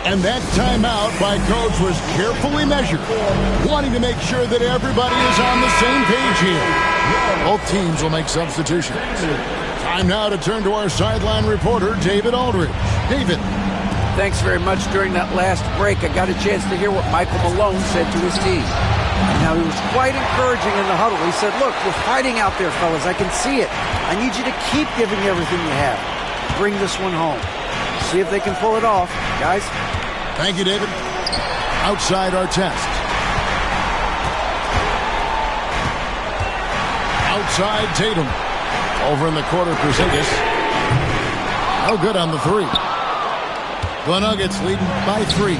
[SPEAKER 2] And that timeout by coach was carefully measured, wanting to make sure that everybody is on the same page here. Both teams will make substitutions. Time now to turn to our sideline reporter, David Aldridge. David.
[SPEAKER 5] Thanks very much. During that last break, I got a chance to hear what Michael Malone said to his team. Now, he was quite encouraging in the huddle. He said, look, you're fighting out there, fellas. I can see it. I need you to keep giving everything you have. Bring this one home. See if they can pull it off. Guys?
[SPEAKER 2] Thank you, David. Outside our test. Outside Tatum. Over in the corner, Porzingis. No good on the three. The Nuggets leading by 3.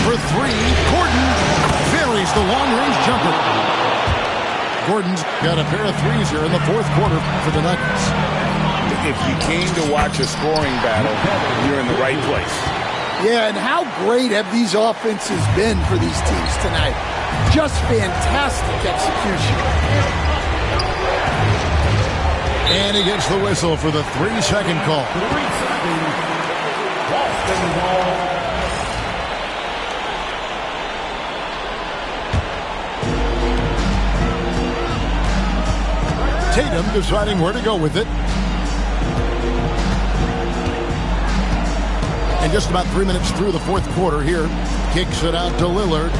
[SPEAKER 2] For 3, Gordon buries the long-range jumper. Gordon's got a pair of threes here in the fourth quarter for the Nuggets.
[SPEAKER 3] If you came to watch a scoring battle, you're in the right place.
[SPEAKER 8] Yeah, and how great have these offenses been for these teams tonight? Just fantastic execution.
[SPEAKER 2] And he gets the whistle for the 3-second call.
[SPEAKER 6] 3 seconds. Boston ball.
[SPEAKER 2] Tatum deciding where to go with it. And just about 3 minutes through the fourth quarter here. Kicks it out to Lillard.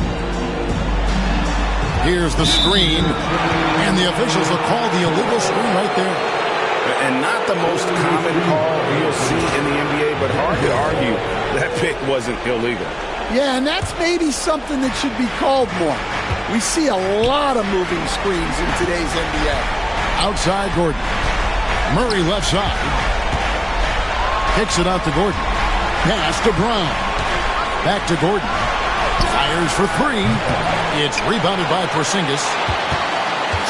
[SPEAKER 2] Here's the screen. And the officials will call the illegal screen right there.
[SPEAKER 3] And not the most common call you'll see in the NBA, but hard to argue that pick wasn't illegal.
[SPEAKER 8] Yeah, and that's maybe something that should be called more. We see a lot of moving screens in today's NBA.
[SPEAKER 2] Outside Gordon. Murray left side. Kicks it out to Gordon. Pass to Brown. Back to Gordon. Fires for 3. It's rebounded by Porzingis.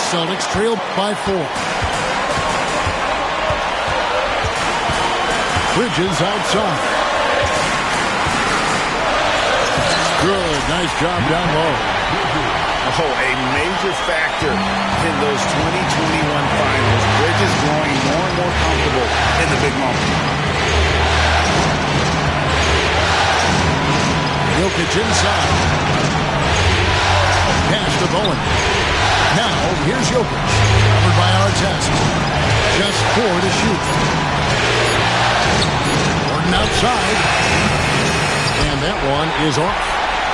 [SPEAKER 2] Celtics trail by 4. Bridges outside. Good. Nice job down low.
[SPEAKER 3] Oh, a major factor in those 2021 finals. Bridges growing more and more comfortable in the big moment.
[SPEAKER 2] Jokic inside. Pass Owen. Now, here's Jokic. Covered by Artest. Just 4 to shoot. Gordon outside. And that one is off.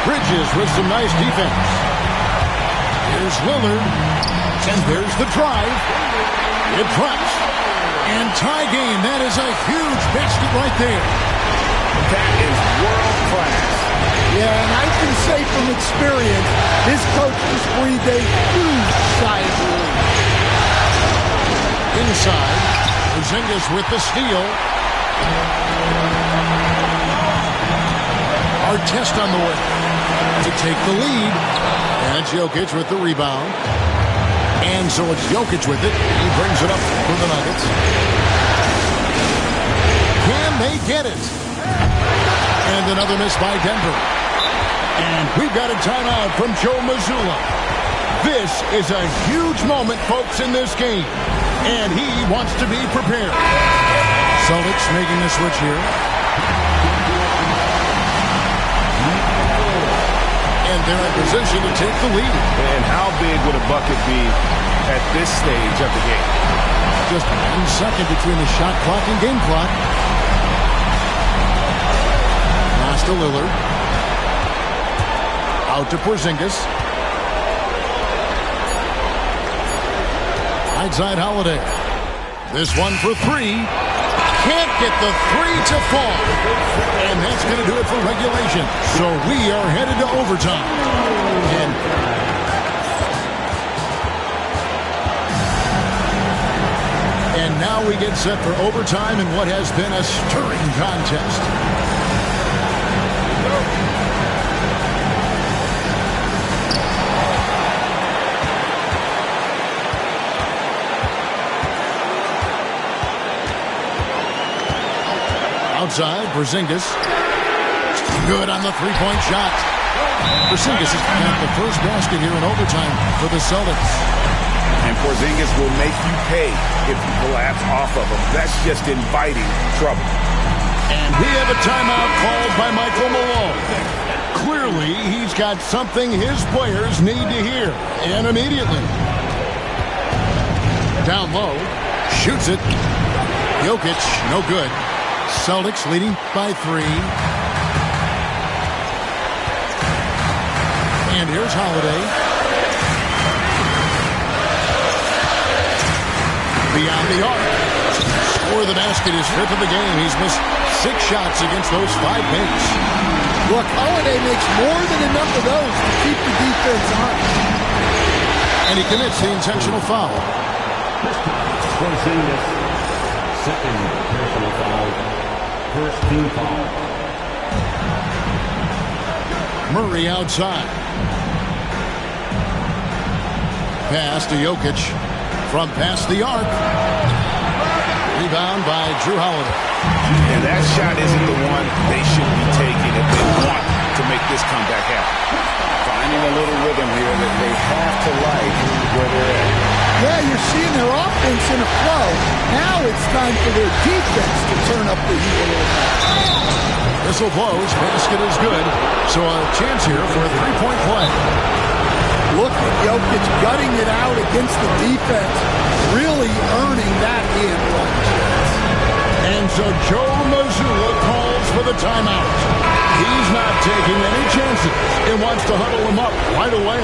[SPEAKER 2] Bridges with some nice defense. Here's Lillard. And there's the drive. It drops. And tie game. That is a huge basket right there.
[SPEAKER 7] That is world class.
[SPEAKER 8] Yeah, and I can say from experience, his coach just breathed a huge sigh of relief.
[SPEAKER 2] Inside, Porzingis with the steal. Artest on the way to take the lead. And it's Jokic with the rebound. And so it's Jokic with it. He brings it up for the Nuggets. Can they get it? And another miss by Denver. And we've got a timeout from Joe Mazzulla. This is a huge moment, folks, in this game. And he wants to be prepared. Celtics making the switch here. And they're in position to take the lead.
[SPEAKER 7] And how big would a bucket be at this stage of the game?
[SPEAKER 2] Just 1 second between the shot clock and game clock. Pass to Lillard. Out to Porzingis. Outside Holiday. This one for 3. Can't get the 3 to fall. And that's going to do it for regulation. So we are headed to overtime. And now we get set for overtime in what has been a stirring contest. Outside, Porzingis. Good on the three-point shot. Porzingis has got the first basket here in overtime for the Celtics.
[SPEAKER 7] And Porzingis will make you pay if you collapse off of him. That's just inviting trouble.
[SPEAKER 2] And we have a timeout called by Michael Malone. Clearly, he's got something his players need to hear. And immediately. Down low. Shoots it. Jokic, no good. Celtics leading by 3. And here's Holiday. Beyond the arc. Score the basket, his 5th of the game. He's missed 6 shots against those 5 paints.
[SPEAKER 8] Look, Holiday makes more than enough of those to keep the defense on.
[SPEAKER 2] And he commits the intentional foul.
[SPEAKER 6] Second personal foul. First team foul.
[SPEAKER 2] Murray outside. Pass to Jokic from past the arc. Rebound by Drew Holiday.
[SPEAKER 7] And that shot isn't the one they should be taking if they want to make this comeback happen. Finding a little rhythm here that they have to like where they're at.
[SPEAKER 8] Yeah, you're seeing their offense in a flow. Now it's time for their defense to turn up the heat a little bit.
[SPEAKER 2] Whistle blows. Basket is good. So a chance here for a three-point play.
[SPEAKER 8] Look at Jokic gutting it out against the defense. Really earning that hand lunge.
[SPEAKER 2] And so Joe Mazzulla calls for the timeout. He's not taking any chances and wants to huddle him up right away.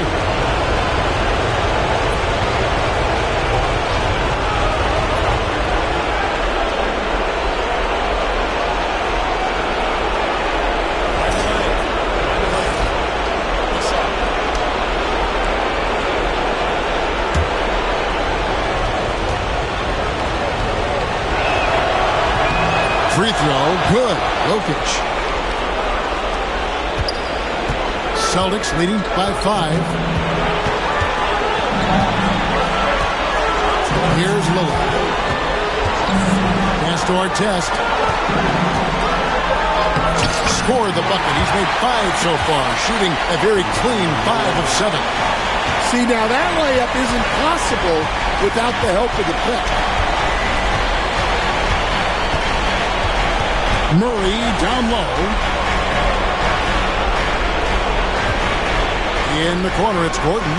[SPEAKER 2] Free throw, good. Jokic. Celtics leading by 5. Here's Lillard. Pass to Artest. Scored the bucket. He's made 5 so far, shooting a very clean 5 of 7.
[SPEAKER 8] See, now that layup isn't possible without the help of the pick. Murray down low.
[SPEAKER 2] In the corner, it's Gordon.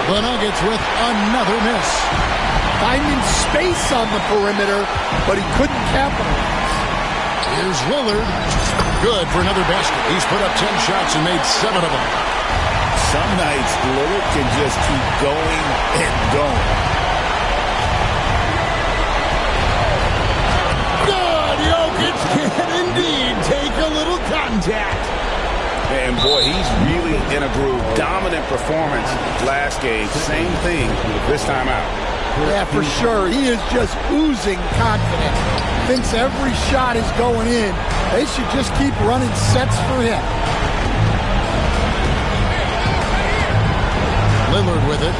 [SPEAKER 2] The Nuggets with another miss.
[SPEAKER 8] Finding space on the perimeter, but he couldn't capitalize.
[SPEAKER 2] Here's Lillard. Good for another basket. He's put up 10 shots and made 7 of them.
[SPEAKER 7] Some nights, Lillard can just keep going and going.
[SPEAKER 2] Good! Jokic can indeed take a little contact.
[SPEAKER 7] And boy, he's really in a groove. Dominant performance last game. Same thing this time out.
[SPEAKER 8] Yeah, for sure. He is just oozing confidence. Thinks every shot is going in. They should just keep running sets for him.
[SPEAKER 2] Lillard with it.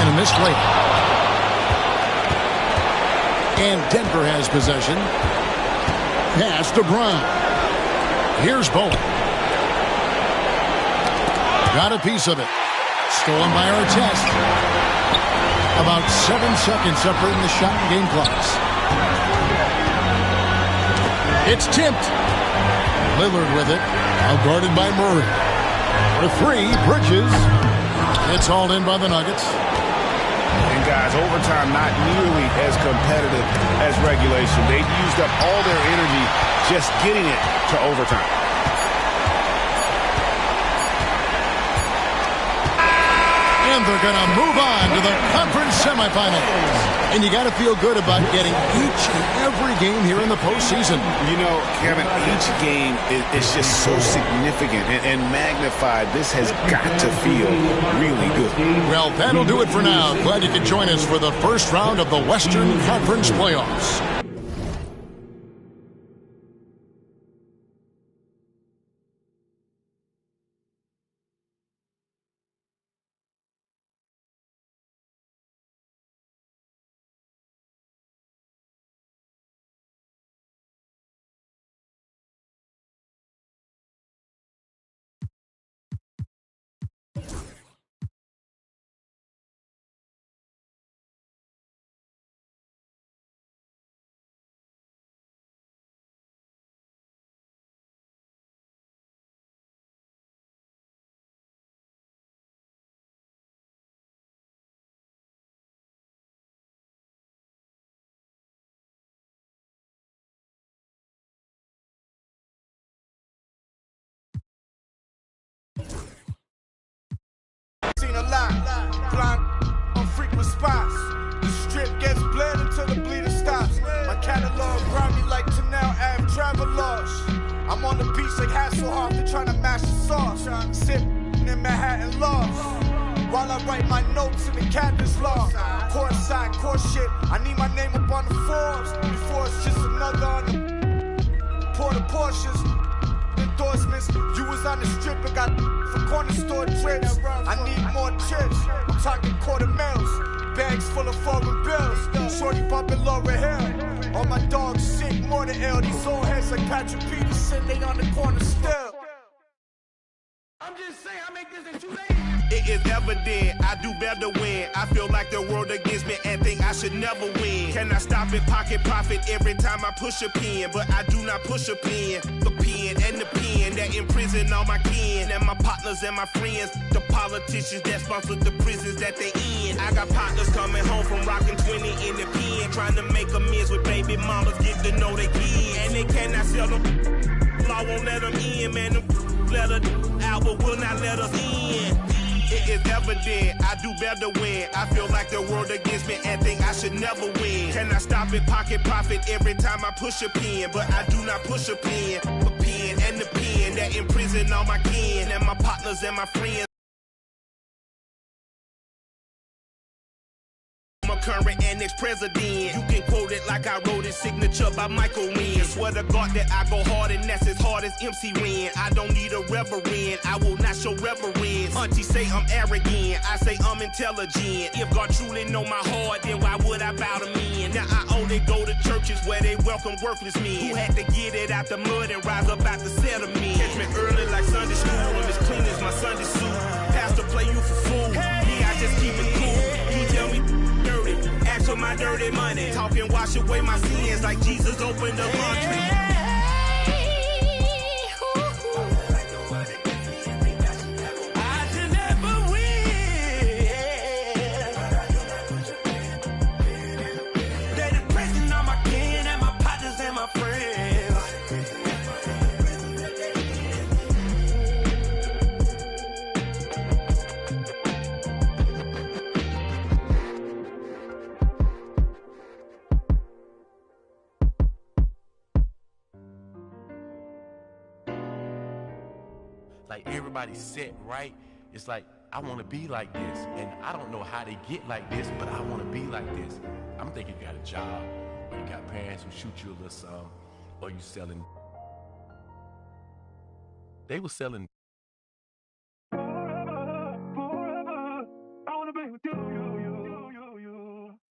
[SPEAKER 2] And a missed layup. And Denver has possession. Pass to Brown. Here's Bowen. Got a piece of it. Stolen by Artest. About 7 seconds separating the shot and game clocks. It's tipped. Lillard with it. Now guarded by Murray. For 3, Bridges. It's hauled in by the Nuggets.
[SPEAKER 7] And guys, overtime not nearly as competitive as regulation. They used up all their energy just getting it to overtime.
[SPEAKER 2] And they're going to move on to the conference semifinals. And you got to feel good about getting each and every game here in the postseason.
[SPEAKER 7] You know, Kevin, each game is just so significant and magnified. This has got to feel really good.
[SPEAKER 2] Well, that'll do it for now. Glad you could join us for the first round of the Western Conference playoffs.
[SPEAKER 9] Seen a lot, blind on frequent spots. The strip gets bled until the bleeding stops. My catalog grimy like Tanel Ave Travelodge. I'm on the beach like Hasselhoff, they're trying to mash the sauce. Sip in Manhattan lost. While I write my notes in the cabin's log. Court side, court shit, I need my name up on the Forbes. Before it's just another on the Porta Porsches. Endorsements, you was on the strip and got for corner store trips. I need more trips, I'm talking quarter mils. Bags full of foreign bills. Shorty bumping Laura Hill. All my dogs sick, more than ill. These old heads like Patrick Peterson, they on the corner still. I'm just saying, I make this in 2 days.
[SPEAKER 10] It is evident I do better when I feel like the world against me and think I should never win. Can I stop and pocket profit every time I push a pen? But I do not push a pen. The pen and the pen that imprison all my kin and my partners and my friends. The politicians that sponsor the prisons that they in. I got partners coming home from rocking 20 in the pen, trying to make amends with baby mamas, get to know they kids. And they cannot sell them. Law won't let them in, man. Them letter Albert will not let us in. It is evident I do better when I feel like the world against me and think I should never win. Can I stop and pocket profit every time I push a pen? But I do not push a pen. The pen and the pen that imprison all my kin and my partners and my friends. Current and ex-president. You can quote it like I wrote it, signature by Michael Wynn. Swear to God that I go hard and that's as hard as MC Ren. I don't need a reverend, I will not show reverence. Auntie say I'm arrogant, I say I'm intelligent. If God truly know my heart, then why would I bow to men? Now I only go to churches where they welcome worthless men who had to get it out the mud and rise up out the settlement. Catch me early like Sunday school, I'm as clean as my Sunday suit. Pastor play you for fool, yeah I just keep it cool. He tell me ask for my dirty money. Talking wash away my sins like Jesus opened the laundry.
[SPEAKER 11] like everybody's set right. It's like, I want to be like this, and I don't know how they get like this, but I want to be like this. I'm thinking you got a job, or you got parents who shoot you a little something, or you selling. They were selling.
[SPEAKER 12] Forever, forever, I want to be with you,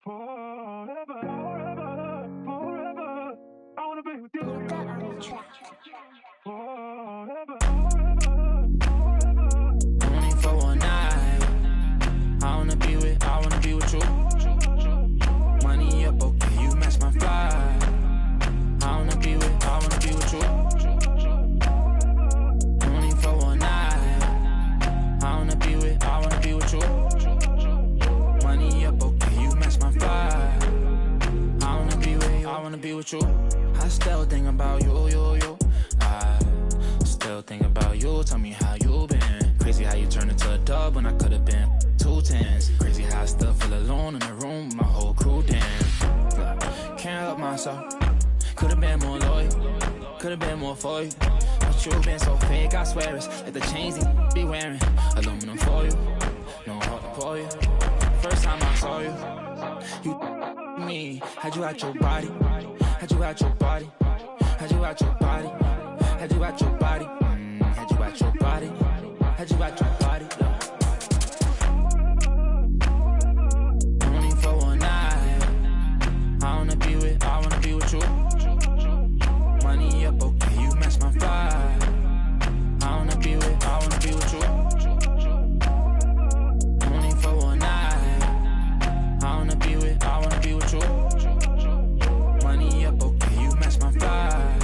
[SPEAKER 12] forever, forever, forever, I want to be with you, forever, forever.
[SPEAKER 13] Only for one night. I wanna be with you. Money up, okay, you match my fly. I wanna be with you. Only for one night. I wanna be with you. Money up, okay, you match my fly. I wanna be with you. I still think about you. I still think about you. Tell me how you been. Crazy how you turned into a dub when I could've been 2 10s. Crazy how I still feel alone in the room with my whole crew dance. Can't help myself. Could've been more loyal. Could've been more for you. But you been so fake, I swear it's like the chains you be wearing. Aluminum for you. No heart to pour you. First time I saw you, you me. Had you out your body. Had you out your body. Had you out your body. Had you out your body. Had you out your body. Had you out your body. Only for one night. I wanna be with you. Money up, okay, you match my fly. I wanna be with you. Only for one night. I wanna be with you. Money up, okay, you match my fly.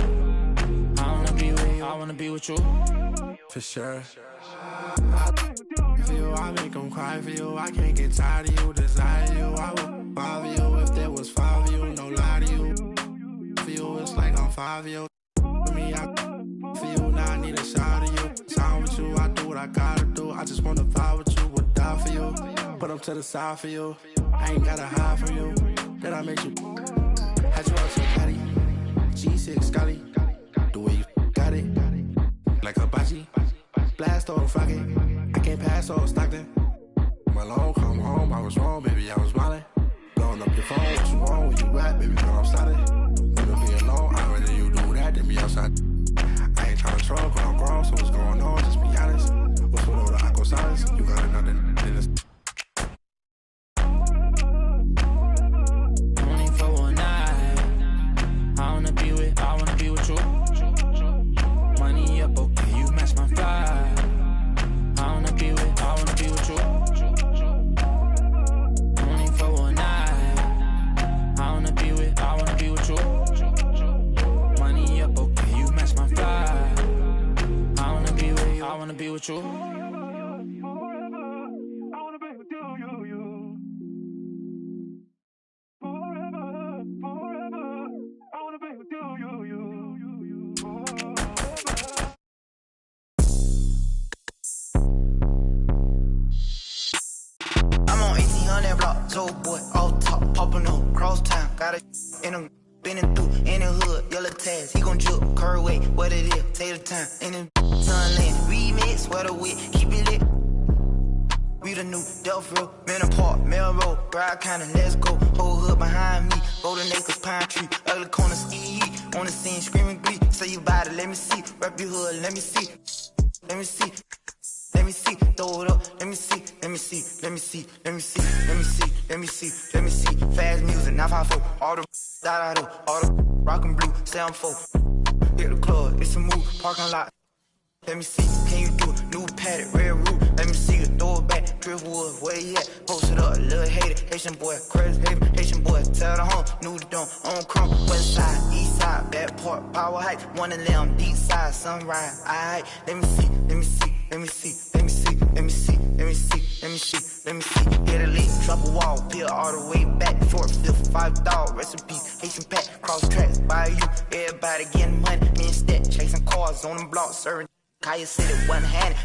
[SPEAKER 13] I wanna be with you. For sure.
[SPEAKER 12] For you, I make them cry for you. I can't get tired of you, desire you. I would bother you if there was 5 of you, no lie to you. For you, it's like I'm 5 of you. For me, for you, now I need a shot of you. Sound with you, I do what I gotta do. I just wanna vibe with you, would die for you. Put them to the side for you. I ain't gotta hide from you. Then I make you. Had you out your body. G6 Scotty. The way you got it. Like Hibachi. Blast on Friday. I can't pass on Stockton. My long come home, I was wrong, baby, I was smiling. Blowing up your phone, what you want, where you at, baby, girl, I'm starting. Wanna be alone, I'd rather you do that than be outside. I ain't tryna troll, cause I'm grown, so what's going on, just be honest. What's with all the aqua silence? You got another in this.
[SPEAKER 13] Only for one night. I wanna be with you. Money up, okay, you match my fly. I wanna be with you. Only for one night. I wanna be with you. Money up, okay, you match my fly. I wanna be with you.
[SPEAKER 14] Told boy, all top, popping on cross town. Got it in him, bending through in the hood, yellow tags. He gon' drip, curry way, what it is, take the time. In the sunland, remix, weather wit, keep it lit. We the new Delphro, Manor Park, Melrose, Bride County, let's go. Whole hood behind me, Golden Acres, Pine Tree, ugly corner, ski. On the scene, screaming glee. Say you bout it, let me see. Rap your hood, let me see. Let me see. Let me see, throw it up, let me see, let me see, let me see, let me see, let me see, let me see, let me see. Fast music, 954, all the da-da-do, all the rockin' blue, 7-4. Hit the club, it's a move, parking lot. Let me see, can you do it? New paddock, red roof, let me see it, throw it back, driftwood, where you at? Post it up, little hater, Haitian boy, crazy hater, Haitian boy, tell the home, new dome, on crumb, west side, east side, back part, power height, one of them, deep side, sunrise, alright, let me see, let me see. Let me see, let me see, let me see, let me see, let me see, let me see. Hit a lick, drop a wall, peel all the way back, 4th, 5th, 5 dog, recipe, Haitian pack, cross tracks, by you, everybody getting money, me and Stat, chasing cars on them blocks, serving, Kaya City, one-handed,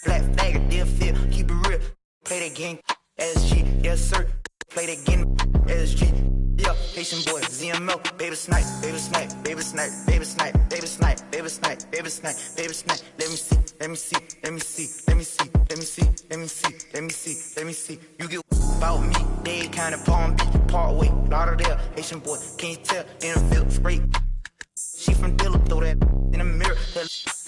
[SPEAKER 14] flat flag, a deal feel, keep it real, play that game, SG, yes sir, play that game, SG. Yeah, Haitian boy, ZML, baby snipe, baby snipe, baby snipe, baby snipe, baby snipe, baby snipe, baby snipe, baby snipe, let me see. let me see, let me see, let me see, let me see, let me see, let me see, let me see. You get about me, they kind of Palm Beach, Parkway, Lauderdale, Haitian boy, can't you tell, in a field spray. She from Dilla, throw that in the mirror,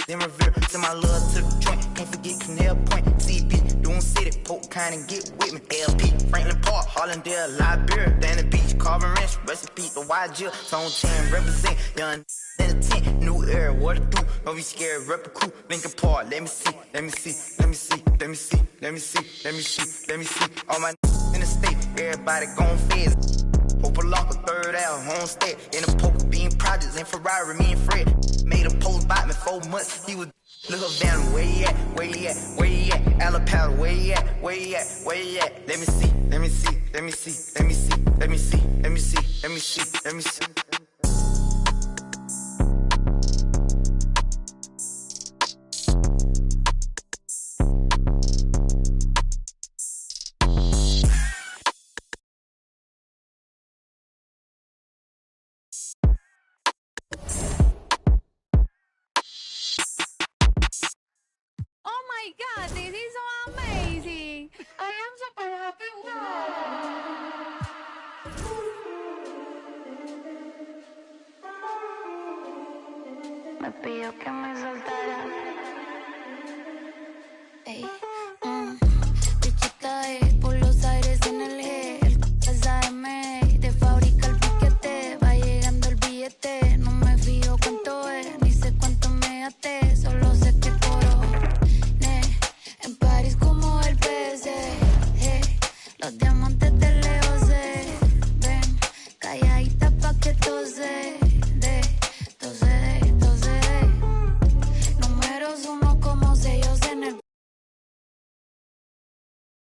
[SPEAKER 14] then revere, send my love to the joint, can't forget Canal Point, CB, doing city, poke kind and get with me, LP, Franklin Park, Hollandale, Liberia, down the beach, Carvin Ranch, recipe, the YG, Zone 10, represent, young in the tent, new era, what to do, don't be scared, rep a crew, Lincoln Park, let me see, let me see, let me see, let me see, let me see, let me see, let me see, all my in the state, everybody gon' fizz. Open lock a third out, homestead. In a poker bean projects in Ferrari, me and Fred. Made a post by me 4 months. He was little van, where he at? Where he at? Where he at? Alapata, where he at? Where he at? Where he at? Let me see, let me see, let me see, let me see, let me see, let me see, let me see, let me see.
[SPEAKER 15] Oh my God, this is so amazing. I am super happy. Me pidió que me soltara. Ey, bichita por los aires en el G. El SAM te fabrica el piquete. Va llegando el billete. No me fijo cuánto es, ni sé cuánto me gasté. Solo sé que coro. En París como el PC, los diamantes de lejos se ven, calladita pa' que tose.